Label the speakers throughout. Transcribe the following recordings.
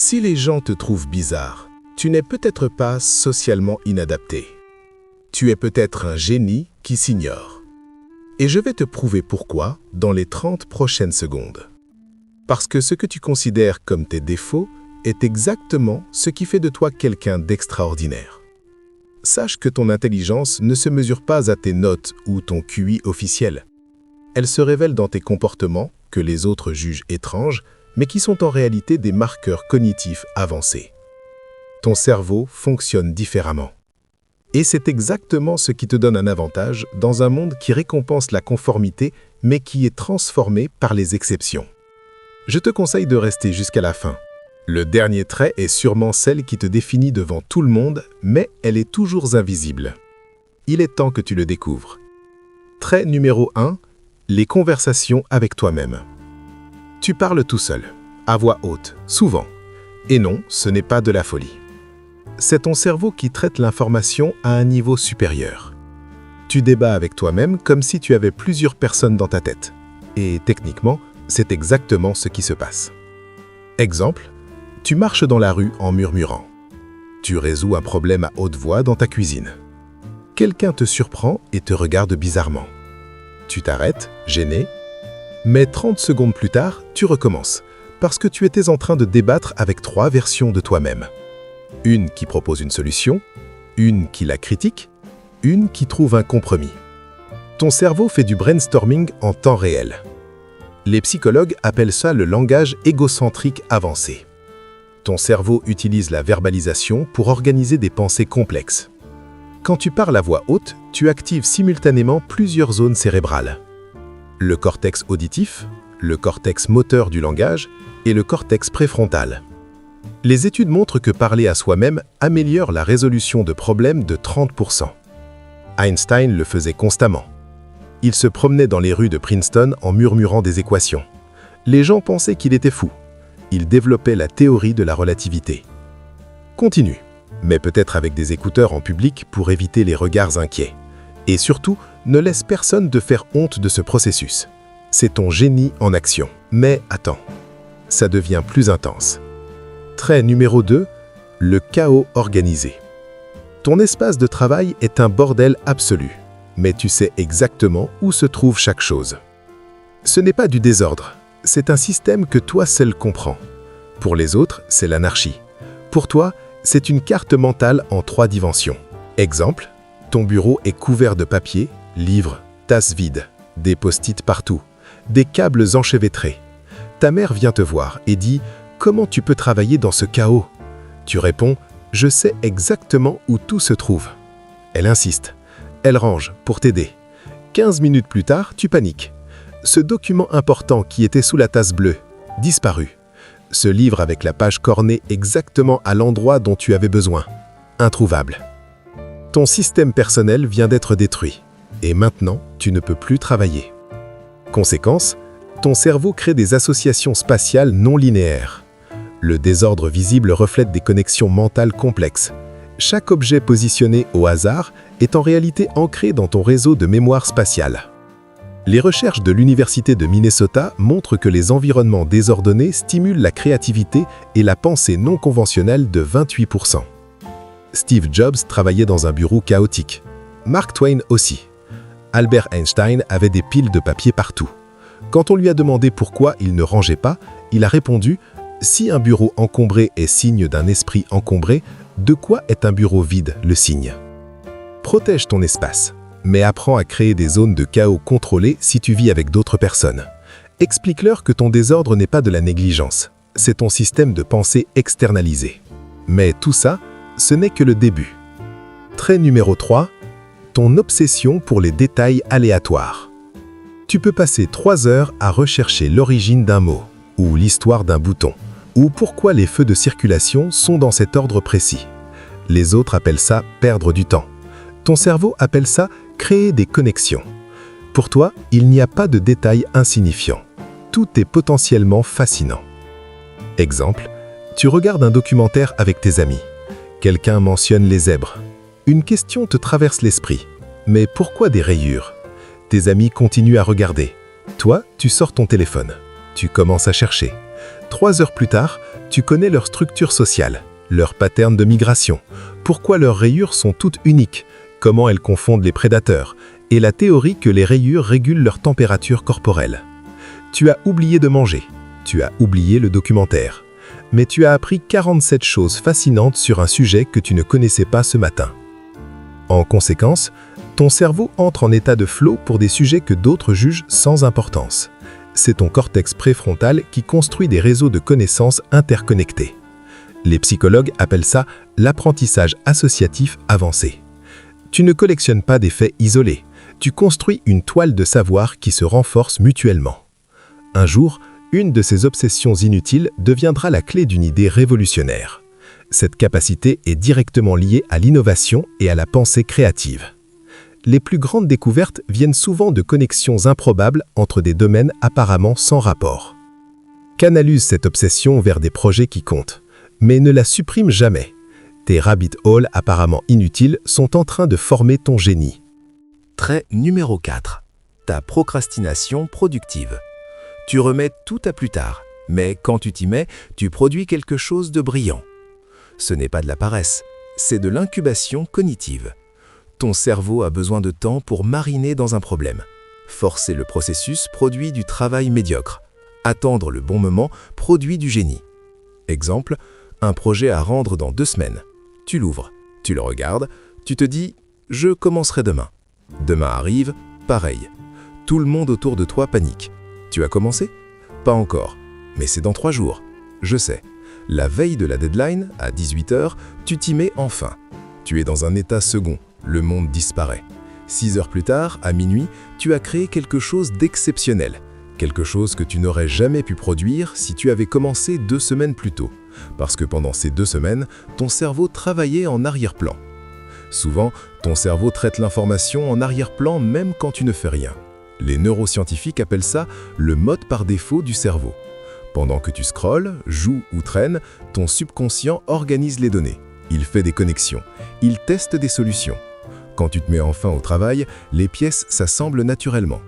Speaker 1: Si les gens te trouvent bizarre, tu n'es peut-être pas socialement inadapté. Tu es peut-être un génie qui s'ignore. Et je vais te prouver pourquoi dans les 30 prochaines secondes. Parce que ce que tu considères comme tes défauts est exactement ce qui fait de toi quelqu'un d'extraordinaire. Sache que ton intelligence ne se mesure pas à tes notes ou ton QI officiel. Elle se révèle dans tes comportements, que les autres jugent étranges, mais qui sont en réalité des marqueurs cognitifs avancés. Ton cerveau fonctionne différemment. Et c'est exactement ce qui te donne un avantage dans un monde qui récompense la conformité, mais qui est transformé par les exceptions. Je te conseille de rester jusqu'à la fin. Le dernier trait est sûrement celle qui te définit devant tout le monde, mais elle est toujours invisible. Il est temps que tu le découvres. Trait numéro 1, les conversations avec toi-même. Tu parles tout seul, à voix haute, souvent. Et non, ce n'est pas de la folie. C'est ton cerveau qui traite l'information à un niveau supérieur. Tu débats avec toi-même comme si tu avais plusieurs personnes dans ta tête. Et techniquement, c'est exactement ce qui se passe. Exemple, tu marches dans la rue en murmurant. Tu résous un problème à haute voix dans ta cuisine. Quelqu'un te surprend et te regarde bizarrement. Tu t'arrêtes, gêné, mais 30 secondes plus tard, tu recommences, parce que tu étais en train de débattre avec 3 versions de toi-même. Une qui propose une solution, une qui la critique, une qui trouve un compromis. Ton cerveau fait du brainstorming en temps réel. Les psychologues appellent ça le langage égocentrique avancé. Ton cerveau utilise la verbalisation pour organiser des pensées complexes. Quand tu parles à voix haute, tu actives simultanément plusieurs zones cérébrales. Le cortex auditif, le cortex moteur du langage et le cortex préfrontal. Les études montrent que parler à soi-même améliore la résolution de problèmes de 30%. Einstein le faisait constamment. Il se promenait dans les rues de Princeton en murmurant des équations. Les gens pensaient qu'il était fou. Il développait la théorie de la relativité. Continue, mais peut-être avec des écouteurs en public pour éviter les regards inquiets. Et surtout, ne laisse personne te faire honte de ce processus. C'est ton génie en action. Mais attends, ça devient plus intense. Trait numéro 2, le chaos organisé. Ton espace de travail est un bordel absolu, mais tu sais exactement où se trouve chaque chose. Ce n'est pas du désordre, c'est un système que toi seul comprends. Pour les autres, c'est l'anarchie. Pour toi, c'est une carte mentale en 3 dimensions. Exemple, ton bureau est couvert de papier, livres, tasses vides, des post-it partout, des câbles enchevêtrés. Ta mère vient te voir et dit « Comment tu peux travailler dans ce chaos ?» Tu réponds « Je sais exactement où tout se trouve. » Elle insiste. Elle range pour t'aider. 15 minutes plus tard, tu paniques. Ce document important qui était sous la tasse bleue, disparu. Ce livre avec la page cornée exactement à l'endroit dont tu avais besoin, introuvable. Ton système personnel vient d'être détruit. Et maintenant, tu ne peux plus travailler. Conséquence, ton cerveau crée des associations spatiales non linéaires. Le désordre visible reflète des connexions mentales complexes. Chaque objet positionné au hasard est en réalité ancré dans ton réseau de mémoire spatiale. Les recherches de l'Université de Minnesota montrent que les environnements désordonnés stimulent la créativité et la pensée non conventionnelle de 28%. Steve Jobs travaillait dans un bureau chaotique. Mark Twain aussi. Albert Einstein avait des piles de papier partout. Quand on lui a demandé pourquoi il ne rangeait pas, il a répondu « Si un bureau encombré est signe d'un esprit encombré, de quoi est un bureau vide le signe ?» Protège ton espace, mais apprends à créer des zones de chaos contrôlées si tu vis avec d'autres personnes. Explique-leur que ton désordre n'est pas de la négligence, c'est ton système de pensée externalisé. Mais tout ça, ce n'est que le début. Trait numéro 3, ton obsession pour les détails aléatoires. Tu peux passer 3 heures à rechercher l'origine d'un mot, ou l'histoire d'un bouton, ou pourquoi les feux de circulation sont dans cet ordre précis. Les autres appellent ça perdre du temps. Ton cerveau appelle ça créer des connexions. Pour toi, il n'y a pas de détails insignifiants. Tout est potentiellement fascinant. Exemple, tu regardes un documentaire avec tes amis. Quelqu'un mentionne les zèbres. Une question te traverse l'esprit. Mais pourquoi des rayures? Tes amis continuent à regarder. Toi, tu sors ton téléphone. Tu commences à chercher. 3 heures plus tard, Tu connais leur structure sociale, leur pattern de migration, pourquoi leurs rayures sont toutes uniques, comment elles confondent les prédateurs, et la théorie que les rayures régulent leur température corporelle. Tu as oublié de manger, tu as oublié le documentaire, mais tu as appris 47 choses fascinantes sur un sujet que tu ne connaissais pas ce matin. En conséquence, ton cerveau entre en état de flow pour des sujets que d'autres jugent sans importance. C'est ton cortex préfrontal qui construit des réseaux de connaissances interconnectés. Les psychologues appellent ça l'apprentissage associatif avancé. Tu ne collectionnes pas des faits isolés, tu construis une toile de savoir qui se renforce mutuellement. Un jour, une de ces obsessions inutiles deviendra la clé d'une idée révolutionnaire. Cette capacité est directement liée à l'innovation et à la pensée créative. Les plus grandes découvertes viennent souvent de connexions improbables entre des domaines apparemment sans rapport. Canalise cette obsession vers des projets qui comptent, mais ne la supprime jamais. Tes rabbit holes apparemment inutiles sont en train de former ton génie.
Speaker 2: Trait numéro 4. Ta procrastination productive. Tu remets tout à plus tard, mais quand tu t'y mets, tu produis quelque chose de brillant. Ce n'est pas de la paresse, c'est de l'incubation cognitive. Ton cerveau a besoin de temps pour mariner dans un problème. Forcer le processus produit du travail médiocre. Attendre le bon moment produit du génie. Exemple, un projet à rendre dans 2 semaines. Tu l'ouvres, tu le regardes, tu te dis « je commencerai demain ». Demain arrive, pareil. Tout le monde autour de toi panique. Tu as commencé? Pas encore, mais c'est dans 3 jours. Je sais. La veille de la deadline, à 18 h, tu t'y mets enfin. Tu es dans un état second, le monde disparaît. 6 heures plus tard, à minuit, tu as créé quelque chose d'exceptionnel. Quelque chose que tu n'aurais jamais pu produire si tu avais commencé 2 semaines plus tôt. Parce que pendant ces 2 semaines, ton cerveau travaillait en arrière-plan. Souvent, ton cerveau traite l'information en arrière-plan même quand tu ne fais rien. Les neuroscientifiques appellent ça le mode par défaut du cerveau. Pendant que tu scrolles, joues ou traînes, ton subconscient organise les données. Il fait des connexions. Il teste des solutions. Quand tu te mets enfin au travail, les pièces s'assemblent naturellement.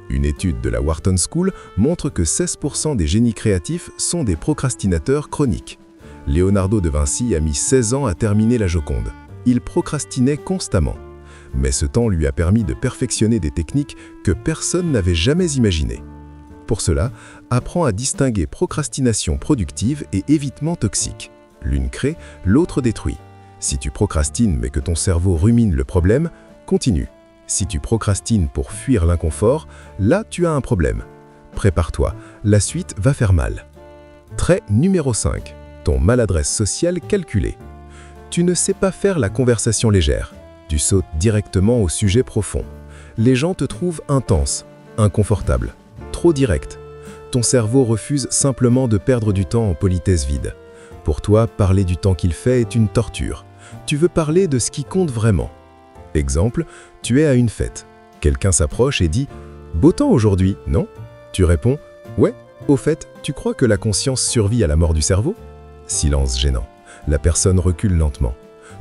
Speaker 2: Une étude de la Wharton School montre que 16% des génies créatifs sont des procrastinateurs chroniques. Leonardo de Vinci a mis 16 ans à terminer la Joconde. Il procrastinait constamment. Mais ce temps lui a permis de perfectionner des techniques que personne n'avait jamais imaginées. Pour cela, apprends à distinguer procrastination productive et évitement toxique. L'une crée, l'autre détruit. Si tu procrastines mais que ton cerveau rumine le problème, continue. Si tu procrastines pour fuir l'inconfort, là tu as un problème. Prépare-toi, la suite va faire mal. Trait numéro 5. Ton maladresse sociale calculée. Tu ne sais pas faire la conversation légère. Tu sautes directement au sujet profond. Les gens te trouvent intense, inconfortable, trop direct. Ton cerveau refuse simplement de perdre du temps en politesse vide. Pour toi, parler du temps qu'il fait est une torture. Tu veux parler de ce qui compte vraiment. Exemple, tu es à une fête. Quelqu'un s'approche et dit « Beau temps aujourd'hui, non ?» Tu réponds « Ouais, au fait, tu crois que la conscience survit à la mort du cerveau ?» Silence gênant. La personne recule lentement.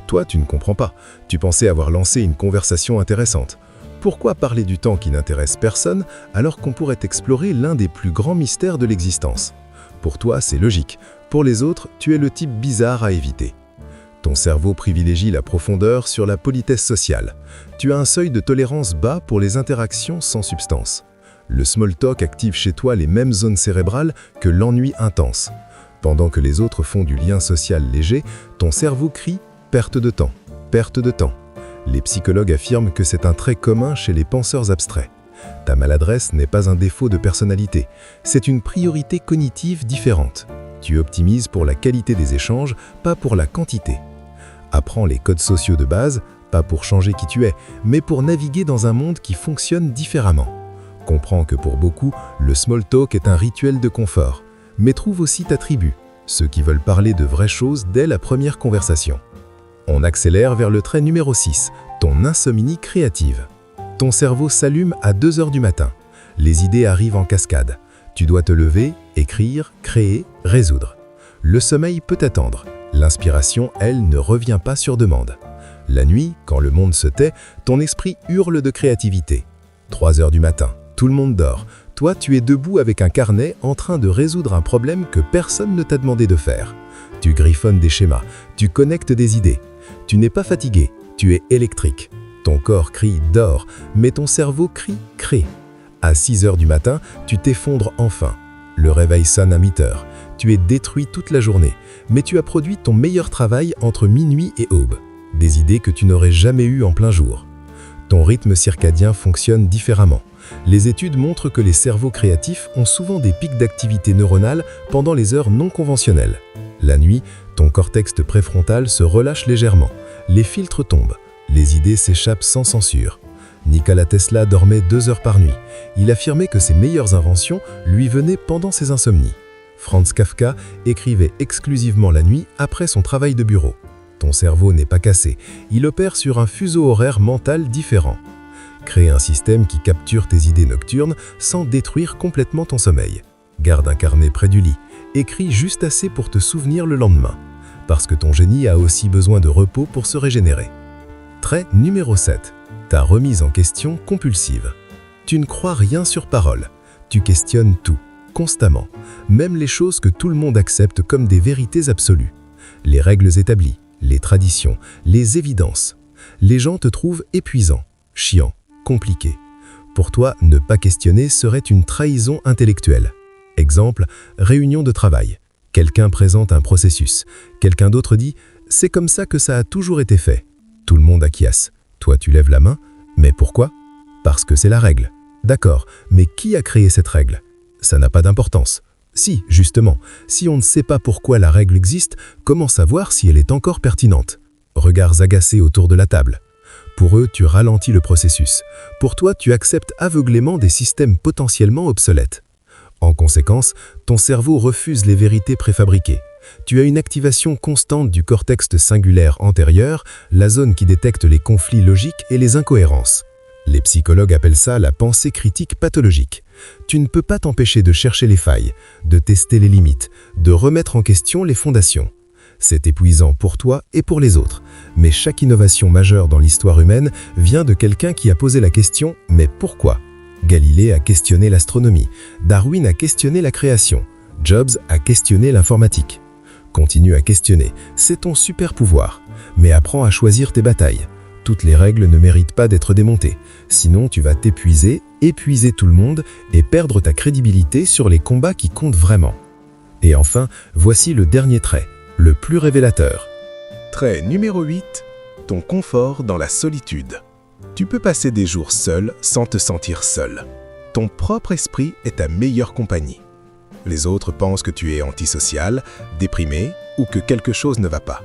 Speaker 2: Toi, tu ne comprends pas. Tu pensais avoir lancé une conversation intéressante. Pourquoi parler du temps qui n'intéresse personne alors qu'on pourrait explorer l'un des plus grands mystères de l'existence? Pour toi, c'est logique. Pour les autres, tu es le type bizarre à éviter. Ton cerveau privilégie la profondeur sur la politesse sociale. Tu as un seuil de tolérance bas pour les interactions sans substance. Le small talk active chez toi les mêmes zones cérébrales que l'ennui intense. Pendant que les autres font du lien social léger, ton cerveau crie « perte de temps, perte de temps ». Les psychologues affirment que c'est un trait commun chez les penseurs abstraits. Ta maladresse n'est pas un défaut de personnalité, c'est une priorité cognitive différente. Tu optimises pour la qualité des échanges, pas pour la quantité. Apprends les codes sociaux de base, pas pour changer qui tu es, mais pour naviguer dans un monde qui fonctionne différemment. Comprends que pour beaucoup, le small talk est un rituel de confort, mais trouve aussi ta tribu, ceux qui veulent parler de vraies choses dès la première conversation. On accélère vers le trait numéro 6, ton insomnie créative. Ton cerveau s'allume à 2 h du matin. Les idées arrivent en cascade. Tu dois te lever, écrire, créer, résoudre. Le sommeil peut attendre. L'inspiration, elle, ne revient pas sur demande. La nuit, quand le monde se tait, ton esprit hurle de créativité. 3 h du matin, tout le monde dort. Toi, tu es debout avec un carnet en train de résoudre un problème que personne ne t'a demandé de faire. Tu griffonnes des schémas, tu connectes des idées. Tu n'es pas fatigué, tu es électrique. Ton corps crie « dors », mais ton cerveau crie « crée ». À 6 heures du matin, tu t'effondres enfin. Le réveil sonne à 8 heures. Tu es détruit toute la journée, mais tu as produit ton meilleur travail entre minuit et aube. Des idées que tu n'aurais jamais eues en plein jour. Ton rythme circadien fonctionne différemment. Les études montrent que les cerveaux créatifs ont souvent des pics d'activité neuronale pendant les heures non conventionnelles. La nuit, ton cortex préfrontal se relâche légèrement. Les filtres tombent. Les idées s'échappent sans censure. Nikola Tesla dormait 2 heures par nuit. Il affirmait que ses meilleures inventions lui venaient pendant ses insomnies. Franz Kafka écrivait exclusivement la nuit après son travail de bureau. Ton cerveau n'est pas cassé, il opère sur un fuseau horaire mental différent. Crée un système qui capture tes idées nocturnes sans détruire complètement ton sommeil. Garde un carnet près du lit, écris juste assez pour te souvenir le lendemain, parce que ton génie a aussi besoin de repos pour se régénérer. Trait numéro 7. Ta remise en question compulsive. Tu ne crois rien sur parole. Tu questionnes tout, constamment, même les choses que tout le monde accepte comme des vérités absolues. Les règles établies, les traditions, les évidences. Les gens te trouvent épuisant, chiant, compliqué. Pour toi, ne pas questionner serait une trahison intellectuelle. Exemple, réunion de travail. Quelqu'un présente un processus. Quelqu'un d'autre dit « c'est comme ça que ça a toujours été fait ». Tout le monde acquiesce. Toi, tu lèves la main. Mais pourquoi? Parce que c'est la règle. D'accord, mais qui a créé cette règle? Ça n'a pas d'importance. Si, justement, si on ne sait pas pourquoi la règle existe, comment savoir si elle est encore pertinente? Regards agacés autour de la table. Pour eux, tu ralentis le processus. Pour toi, tu acceptes aveuglément des systèmes potentiellement obsolètes. En conséquence, ton cerveau refuse les vérités préfabriquées. Tu as une activation constante du cortex singulaire antérieur, la zone qui détecte les conflits logiques et les incohérences. Les psychologues appellent ça la pensée critique pathologique. Tu ne peux pas t'empêcher de chercher les failles, de tester les limites, de remettre en question les fondations. C'est épuisant pour toi et pour les autres, mais chaque innovation majeure dans l'histoire humaine vient de quelqu'un qui a posé la question « mais pourquoi ?» Galilée a questionné l'astronomie, Darwin a questionné la création, Jobs a questionné l'informatique. Continue à questionner, c'est ton super pouvoir, mais apprends à choisir tes batailles. Toutes les règles ne méritent pas d'être démontées, sinon tu vas t'épuiser, épuiser tout le monde et perdre ta crédibilité sur les combats qui comptent vraiment. Et enfin, voici le dernier trait, le plus révélateur.
Speaker 1: Trait numéro 8. Ton confort dans la solitude. Tu peux passer des jours seul sans te sentir seul. Ton propre esprit est ta meilleure compagnie. Les autres pensent que tu es antisocial, déprimé ou que quelque chose ne va pas.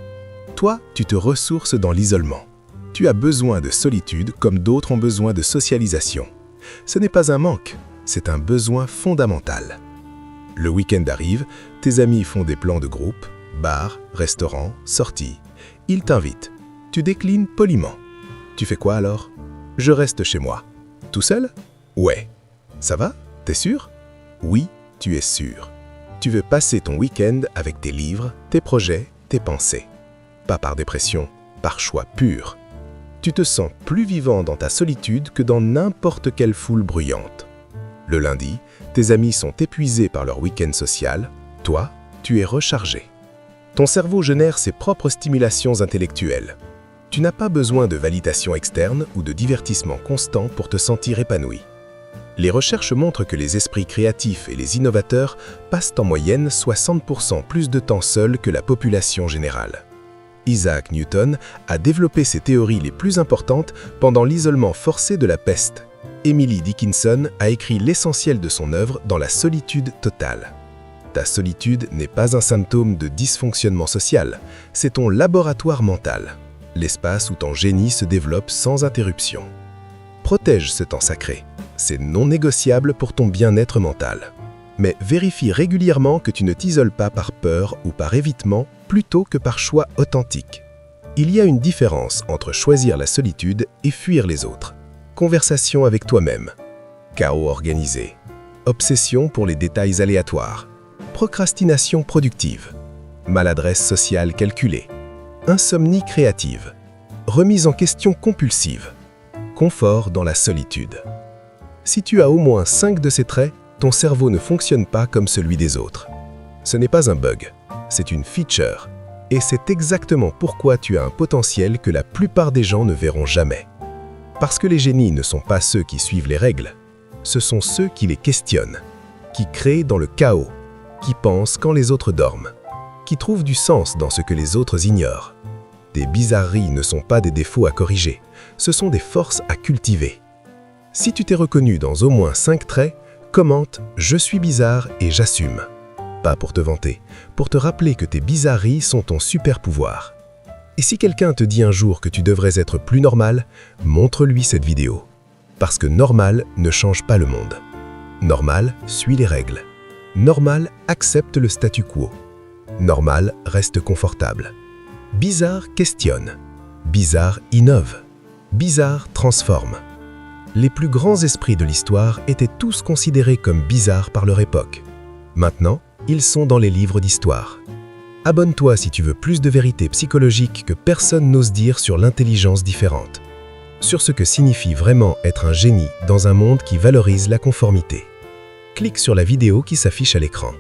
Speaker 1: Toi, tu te ressources dans l'isolement. Tu as besoin de solitude comme d'autres ont besoin de socialisation. Ce n'est pas un manque, c'est un besoin fondamental. Le week-end arrive, tes amis font des plans de groupe, bar, restaurant, sortie. Ils t'invitent. Tu déclines poliment. Tu fais quoi alors? Je reste chez moi. Tout seul? Ouais. Ça va? T'es sûr? Oui, tu es sûr. Tu veux passer ton week-end avec tes livres, tes projets, tes pensées. Pas par dépression, par choix pur. Tu te sens plus vivant dans ta solitude que dans n'importe quelle foule bruyante. Le lundi, tes amis sont épuisés par leur week-end social. Toi, tu es rechargé. Ton cerveau génère ses propres stimulations intellectuelles. Tu n'as pas besoin de validation externe ou de divertissement constant pour te sentir épanoui. Les recherches montrent que les esprits créatifs et les innovateurs passent en moyenne 60% plus de temps seuls que la population générale. Isaac Newton a développé ses théories les plus importantes pendant l'isolement forcé de la peste. Emily Dickinson a écrit l'essentiel de son œuvre dans la solitude totale. Ta solitude n'est pas un symptôme de dysfonctionnement social, c'est ton laboratoire mental, l'espace où ton génie se développe sans interruption. Protège ce temps sacré, c'est non négociable pour ton bien-être mental. Mais vérifie régulièrement que tu ne t'isoles pas par peur ou par évitement plutôt que par choix authentique. Il y a une différence entre choisir la solitude et fuir les autres. Conversation avec toi-même, chaos organisé, obsession pour les détails aléatoires, procrastination productive, maladresse sociale calculée, insomnie créative, remise en question compulsive, confort dans la solitude. Si tu as au moins 5 de ces traits, ton cerveau ne fonctionne pas comme celui des autres. Ce n'est pas un bug, c'est une feature. Et c'est exactement pourquoi tu as un potentiel que la plupart des gens ne verront jamais. Parce que les génies ne sont pas ceux qui suivent les règles, ce sont ceux qui les questionnent, qui créent dans le chaos, qui pensent quand les autres dorment, qui trouvent du sens dans ce que les autres ignorent. Tes bizarreries ne sont pas des défauts à corriger, ce sont des forces à cultiver. Si tu t'es reconnu dans au moins 5 traits, commente « Je suis bizarre et j'assume ». Pas pour te vanter, pour te rappeler que tes bizarreries sont ton super pouvoir. Et si quelqu'un te dit un jour que tu devrais être plus normal, montre-lui cette vidéo. Parce que normal ne change pas le monde. Normal suit les règles. Normal accepte le statu quo. Normal reste confortable. Bizarre questionne. Bizarre innove. Bizarre transforme. Les plus grands esprits de l'histoire étaient tous considérés comme bizarres par leur époque. Maintenant, ils sont dans les livres d'histoire. Abonne-toi si tu veux plus de vérités psychologiques que personne n'ose dire sur l'intelligence différente. Sur ce que signifie vraiment être un génie dans un monde qui valorise la conformité. Clique sur la vidéo qui s'affiche à l'écran.